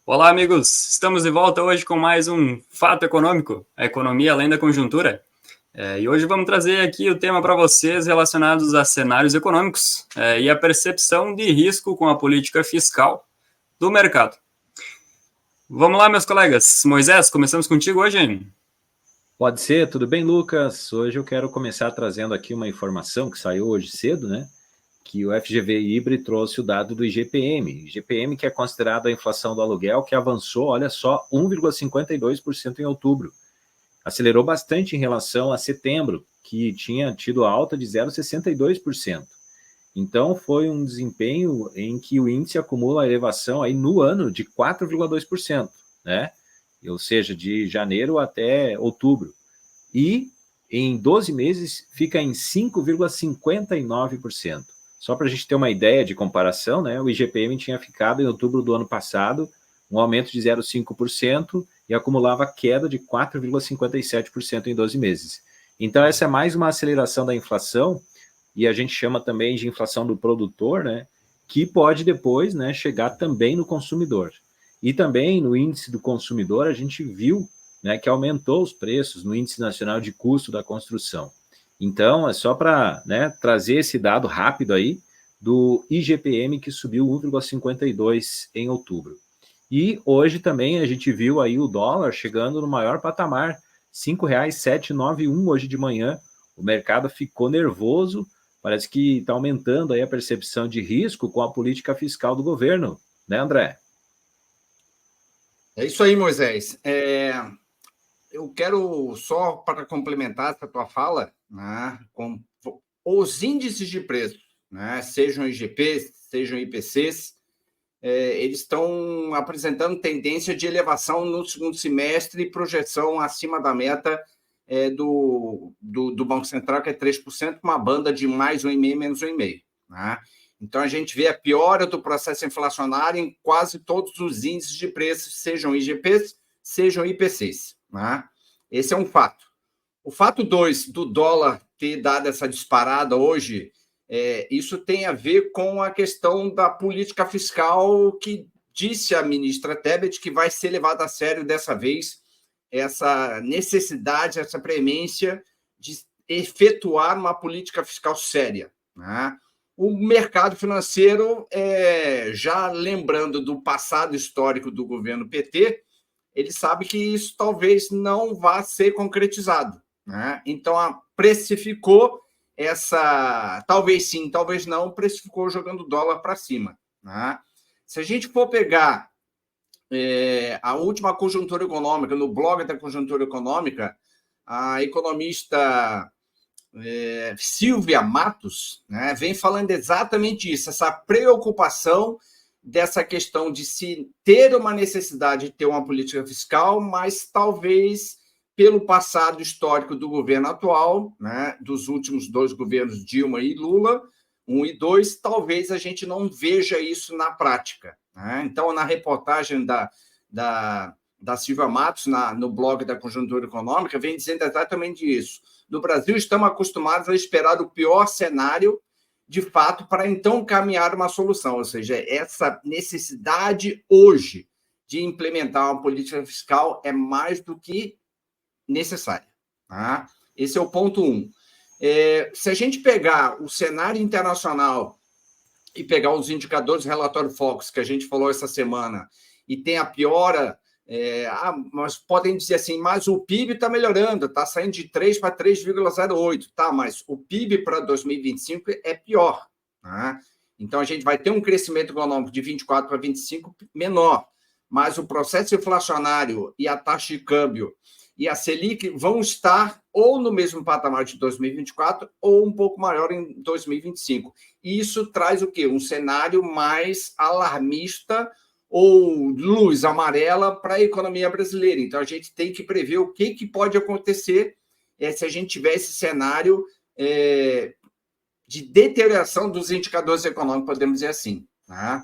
Olá, amigos! Estamos de volta hoje com mais um Fato Econômico, a economia além da conjuntura. E hoje vamos trazer aqui o tema para vocês relacionados a cenários econômicos e a percepção de risco com a política fiscal do mercado. Vamos lá, meus colegas. Moisés, começamos contigo hoje, hein? Pode ser, tudo bem, Lucas? Hoje eu quero começar trazendo aqui uma informação que saiu hoje cedo, né? Que o FGV Ibre trouxe o dado do IGPM. IGPM, que é considerado a inflação do aluguel, que avançou, olha só, 1,52% em outubro. Acelerou bastante em relação a setembro, que tinha tido alta de 0,62%. Então, foi um desempenho em que o índice acumula a elevação aí no ano de 4,2%, né? Ou seja, de janeiro até outubro. E em 12 meses fica em 5,59%. Só para a gente ter uma ideia de comparação, né, o IGPM tinha ficado em outubro do ano passado um aumento de 0,5% e acumulava queda de 4,57% em 12 meses. Então, essa é mais uma aceleração da inflação, e a gente chama também de inflação do produtor, né, que pode depois, né, chegar também no consumidor. E também no índice do consumidor a gente viu, né, que aumentou os preços no Índice Nacional de Custo da Construção. Então, é só para, né, trazer esse dado rápido aí do IGPM, que subiu 1,52% em outubro. E hoje também a gente viu aí o dólar chegando no maior patamar, R$ 5,791 hoje de manhã. O mercado ficou nervoso, parece que está aumentando aí a percepção de risco com a política fiscal do governo, né, André? É isso aí, Moisés. Eu quero só para complementar essa tua fala, né, com os índices de preço, né, sejam IGPs, sejam IPCs, eles estão apresentando tendência de elevação no segundo semestre e projeção acima da meta do Banco Central, que é 3%, uma banda de mais 1,5%, menos 1,5%. Né? Então, a gente vê a piora do processo inflacionário em quase todos os índices de preços, sejam IGPs, sejam IPCs. Né? Esse é um fato. O fato 2 do dólar ter dado essa disparada hoje, isso tem a ver com a questão da política fiscal que disse a ministra Tebet que vai ser levada a sério dessa vez essa necessidade, essa premência de efetuar uma política fiscal séria. Né? O mercado financeiro, já lembrando do passado histórico do governo PT, ele sabe que isso talvez não vá ser concretizado. Né? Então, precificou essa... Talvez sim, talvez não, precificou jogando o dólar para cima. Né? Se a gente for pegar a última conjuntura econômica, no blog da conjuntura econômica, a economista Silvia Matos, né, vem falando exatamente isso, essa preocupação dessa questão de se ter uma necessidade de ter uma política fiscal, mas talvez pelo passado histórico do governo atual, né, dos últimos dois governos, Dilma e Lula, 1 e 2, talvez a gente não veja isso na prática. Né? Então, na reportagem da Silvia Matos, no blog da Conjuntura Econômica, vem dizendo exatamente isso. No Brasil, estamos acostumados a esperar o pior cenário, de fato, para então caminhar uma solução. Ou seja, essa necessidade hoje de implementar uma política fiscal é mais do que necessária. Tá? Esse é o ponto 1. Se a gente pegar o cenário internacional e pegar os indicadores do relatório Focus, que a gente falou essa semana, e tem a piora, mas podem dizer assim, mas o PIB está melhorando, está saindo de 3 para 3,08, tá, mas o PIB para 2025 é pior. Tá? Então, a gente vai ter um crescimento econômico de 24 para 25 menor, mas o processo inflacionário e a taxa de câmbio e a Selic vão estar ou no mesmo patamar de 2024 ou um pouco maior em 2025. E isso traz o quê? Um cenário mais alarmista ou luz amarela para a economia brasileira. Então, a gente tem que prever o que pode acontecer se a gente tiver esse cenário de deterioração dos indicadores econômicos, podemos dizer assim. Tá?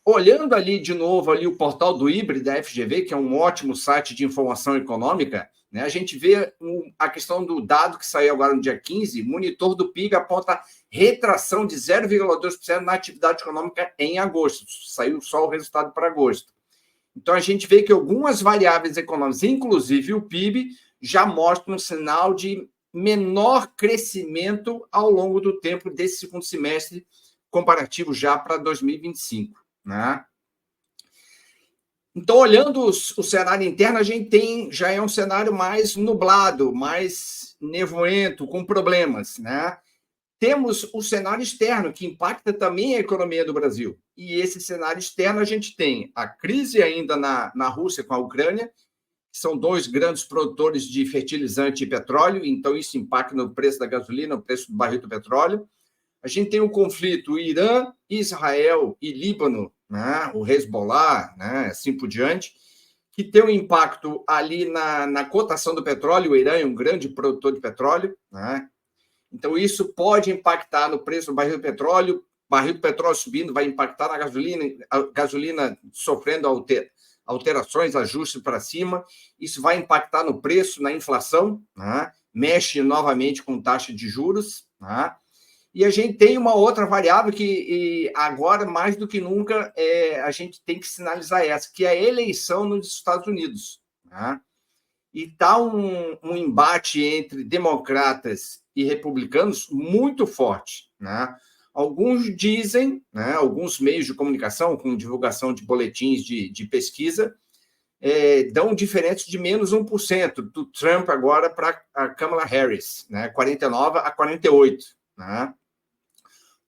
Olhando ali de novo ali o portal do Ibre da FGV, que é um ótimo site de informação econômica, né? A gente vê a questão do dado que saiu agora no dia 15, monitor do PIB aponta retração de 0,2% na atividade econômica em agosto. Saiu só o resultado para agosto. Então, a gente vê que algumas variáveis econômicas, inclusive o PIB, já mostram um sinal de menor crescimento ao longo do tempo desse segundo semestre, comparativo já para 2025, né? Então, olhando o cenário interno, a gente já é um cenário mais nublado, mais nevoento, com problemas, né? Temos o cenário externo, que impacta também a economia do Brasil. E esse cenário externo, a gente tem a crise ainda na Rússia com a Ucrânia, que são dois grandes produtores de fertilizante e petróleo, então isso impacta no preço da gasolina, no preço do barril do petróleo. A gente tem o conflito Irã, Israel e Líbano, né, o Hezbollah, né, assim por diante, que tem um impacto ali na cotação do petróleo. O Irã é um grande produtor de petróleo, né? Então isso pode impactar no preço do barril do petróleo subindo, vai impactar na gasolina, a gasolina sofrendo alterações, ajustes para cima, isso vai impactar no preço, na inflação, né? Mexe novamente com taxa de juros, né? E a gente tem uma outra variável que agora, mais do que nunca, a gente tem que sinalizar essa, que é a eleição nos Estados Unidos, né? E está um embate entre democratas e republicanos muito forte, né? Alguns dizem, né, alguns meios de comunicação, com divulgação de boletins de pesquisa, dão diferenças de menos 1% do Trump agora para a Kamala Harris, né, 49 a 48, né?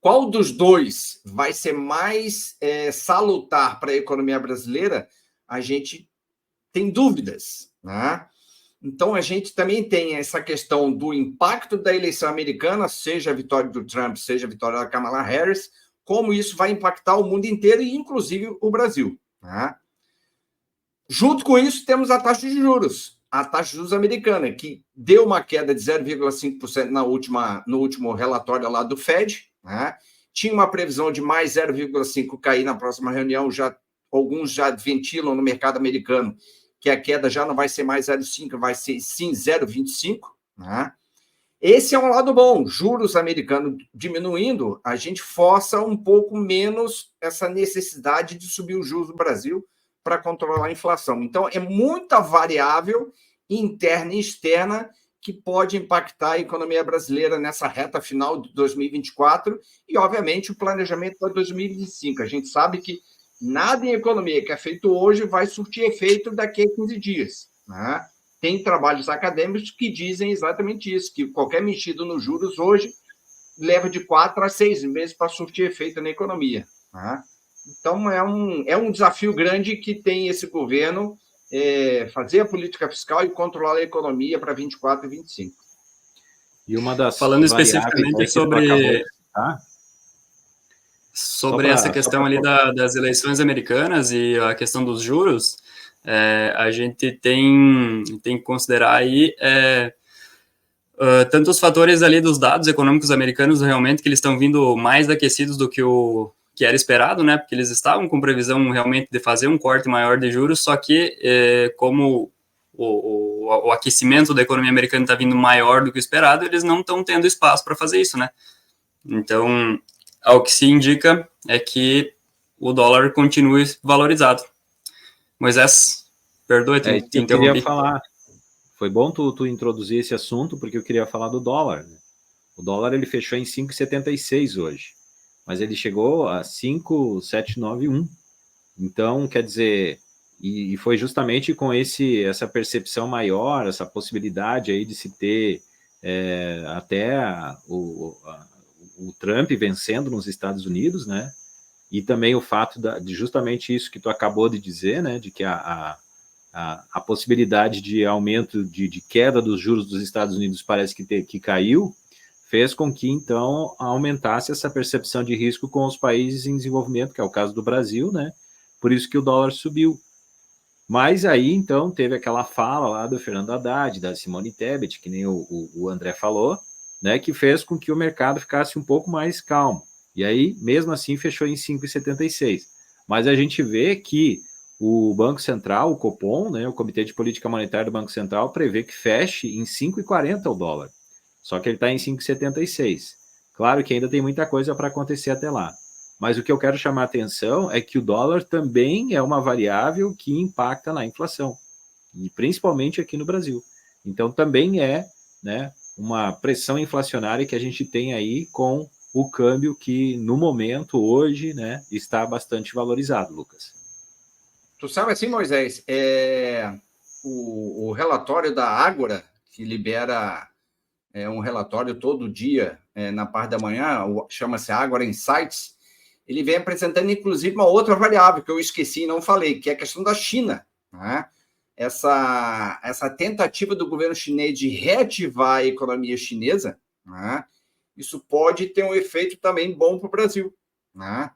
Qual dos dois vai ser mais salutar para a economia brasileira? A gente tem dúvidas, né? Então, a gente também tem essa questão do impacto da eleição americana, seja a vitória do Trump, seja a vitória da Kamala Harris, como isso vai impactar o mundo inteiro, e inclusive o Brasil, né? Junto com isso, temos a taxa de juros. A taxa de juros americana, que deu uma queda de 0,5% no último relatório lá do Fed, né? Tinha uma previsão de mais 0,5% cair na próxima reunião, alguns já ventilam no mercado americano que a queda já não vai ser mais 0,5%, vai ser sim 0,25%, né? Esse é um lado bom. Juros americanos diminuindo, a gente força um pouco menos essa necessidade de subir os juros do Brasil para controlar a inflação. Então, é muita variável interna e externa que pode impactar a economia brasileira nessa reta final de 2024 e, obviamente, o planejamento para 2025. A gente sabe que nada em economia que é feito hoje vai surtir efeito daqui a 15 dias, né? Tem trabalhos acadêmicos que dizem exatamente isso, que qualquer mexida nos juros hoje leva de 4 a 6 meses para surtir efeito na economia, né? Então, é um desafio grande que tem esse governo, fazer a política fiscal e controlar a economia para 24 e 25. E uma das Falando especificamente sobre essa questão ali das eleições americanas e a questão dos juros, a gente tem que considerar aí tanto os fatores ali dos dados econômicos americanos, realmente, que eles estão vindo mais aquecidos do que o que era esperado, né, porque eles estavam com previsão realmente de fazer um corte maior de juros, só que como o aquecimento da economia americana está vindo maior do que o esperado, eles não estão tendo espaço para fazer isso, né? Então, ao que se indica é que o dólar continue valorizado. Moisés, perdoe, te interrompi. Eu queria falar. Foi bom tu introduzir esse assunto, porque eu queria falar do dólar, né? O dólar ele fechou em 5,76 hoje, mas ele chegou a 5,791. Então, quer dizer, e foi justamente com essa percepção maior, essa possibilidade aí de se ter até o Trump vencendo nos Estados Unidos, né? E também o fato de justamente isso que tu acabou de dizer, né? De que a possibilidade de aumento de queda dos juros dos Estados Unidos parece que caiu, fez com que, então, aumentasse essa percepção de risco com os países em desenvolvimento, que é o caso do Brasil, né? Por isso que o dólar subiu. Mas aí, então, teve aquela fala lá do Fernando Haddad, da Simone Tebet, que nem o André falou, né? Que fez com que o mercado ficasse um pouco mais calmo. E aí, mesmo assim, fechou em 5,76. Mas a gente vê que o Banco Central, o Copom, né, o Comitê de Política Monetária do Banco Central, prevê que feche em 5,40 o dólar. Só que ele está em 5,76. Claro que ainda tem muita coisa para acontecer até lá. Mas o que eu quero chamar a atenção é que o dólar também é uma variável que impacta na inflação, e principalmente aqui no Brasil. Então também é, né, uma pressão inflacionária que a gente tem aí com o câmbio que no momento, hoje, né, está bastante valorizado, Lucas. Tu sabe assim, Moisés, o relatório da Ágora, que libera um relatório todo dia, na parte da manhã, chama-se Ágora Insights, ele vem apresentando, inclusive, uma outra variável que eu esqueci e não falei, que é a questão da China, né? Essa tentativa do governo chinês de reativar a economia chinesa, né? Isso pode ter um efeito também bom para o Brasil, né?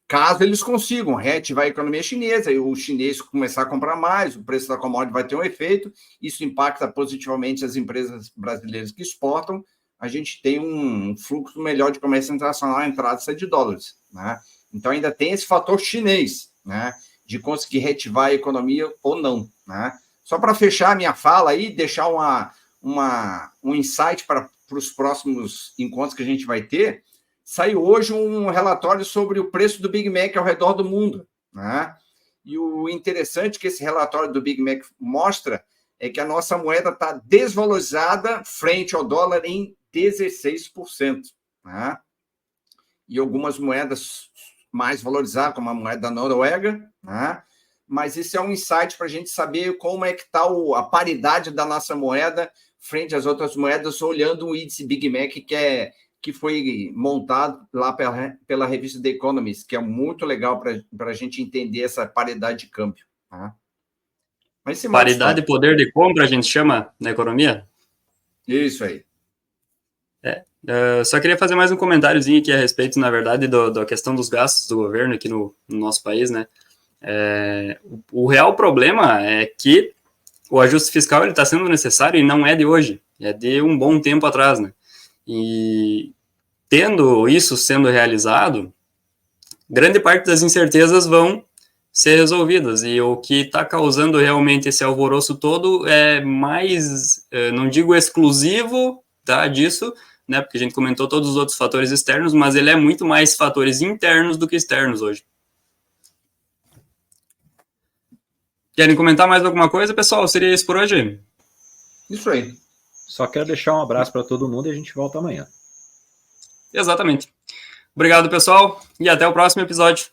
Caso eles consigam reativar a economia chinesa e o chinês começar a comprar mais, o preço da commodity vai ter um efeito, isso impacta positivamente as empresas brasileiras que exportam, a gente tem um fluxo melhor de comércio internacional, entrada e saída de dólares, né? Então ainda tem esse fator chinês, né, de conseguir reativar a economia ou não, né? Só para fechar a minha fala aí, deixar um insight para os próximos encontros que a gente vai ter, saiu hoje um relatório sobre o preço do Big Mac ao redor do mundo, né? E o interessante que esse relatório do Big Mac mostra é que a nossa moeda está desvalorizada frente ao dólar em 16%, né? E algumas moedas mais valorizadas, como a moeda da Noruega, né? Mas esse é um insight para a gente saber como é que está a paridade da nossa moeda frente às outras moedas, olhando o índice Big Mac, que foi montado lá pela revista The Economist, que é muito legal para a gente entender essa paridade de câmbio. Tá? Mas paridade e poder de compra, a gente chama na economia? Isso aí. Só queria fazer mais um comentáriozinho aqui a respeito, na verdade, da questão dos gastos do governo aqui no nosso país, né? O real problema é que o ajuste fiscal está sendo necessário e não é de hoje, é de um bom tempo atrás, né? E tendo isso sendo realizado, grande parte das incertezas vão ser resolvidas, e o que está causando realmente esse alvoroço todo é mais, não digo exclusivo, tá, disso, né, porque a gente comentou todos os outros fatores externos, mas ele é muito mais fatores internos do que externos hoje. Querem comentar mais alguma coisa, pessoal? Seria isso por hoje? Isso aí. Só quero deixar um abraço para todo mundo e a gente volta amanhã. Exatamente. Obrigado, pessoal, e até o próximo episódio.